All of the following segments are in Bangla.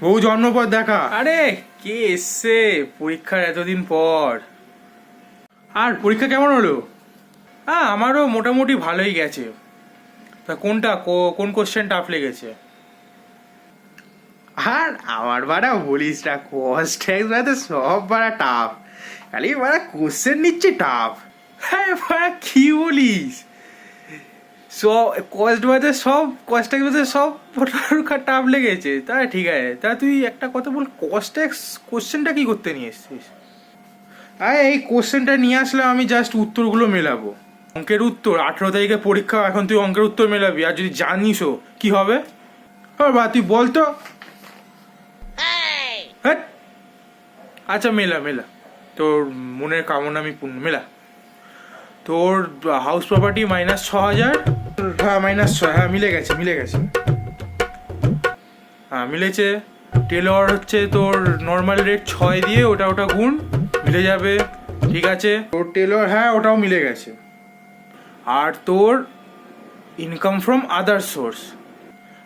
বহু জন্ম পর দেখা। আরে কে এসছে পরীক্ষার এতদিন পর? আর পরীক্ষা কেমন হলো? হ্যাঁ, আমারও মোটামুটি ভালোই গেছে। তা কোনটা কোন কোশ্চেন টাফ লেগেছে? আর আমার বাড়া বলিস না, কস্ট ট্যাক্স বাড়াতে সব বাড়া টাফ, খালি বাড়া কোশ্চেন নিচ্ছে টাফ। হ্যাঁ বাড়া কি বলিস, সব কস্ট বাদে সব কস্ট ট্যাক্স বাদে সব টাফ লেগেছে? তা ঠিক আছে, তা তুই একটা কথা বল, কস্ট ট্যাক্স কোশ্চেনটা কি করতে নিয়ে এসছিস? আরে এই কোশ্চেনটা নিয়ে আসলে আমি জাস্ট উত্তরগুলো মেলাবো। অঙ্কের উত্তর, 18 তারিখে পরীক্ষা, এখন তুই অঙ্কের উত্তর মেলাবি? আর যদি জানিসও কি হবে? বা তুই বল তো। হ্যাঁ আচ্ছা মেলা মেলা, তোর মনের কামনা আমি পূর্ণ মেলা। তোর হাউস প্রপার্টি -6,000। হ্যাঁ -6, হ্যাঁ মিলে গেছে মিলে গেছে, হ্যাঁ মিলেছে। টেলর হচ্ছে তোর নর্মাল রেট 6 দিয়ে ওটা গুণ, মিলে যাবে। ঠিক আছে, তোর টেলর হ্যাঁ ওটাও মিলে গেছে। আর তোর ইনকাম ফ্রম আদার সোর্স,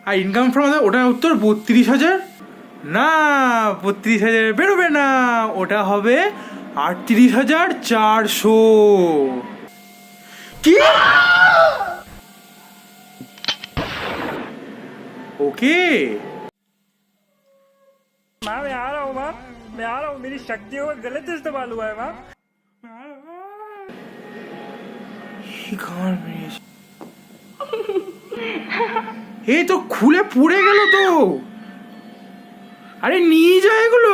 আর ইনকাম ফ্রম আদার, ওটা উত্তর 32,000। না 32,000 বেরোবে না, ওটা হবে 38,400। কি? ओके माँ मैं आ रहा हूँ माँ, मैं आ रहा हूँ। मेरी शक्तियों का गलत इस्तेमाल हुआ है माँ। এই তো খুলে পড়ে গেল তো। আরে নিয়ে যা এগুলো।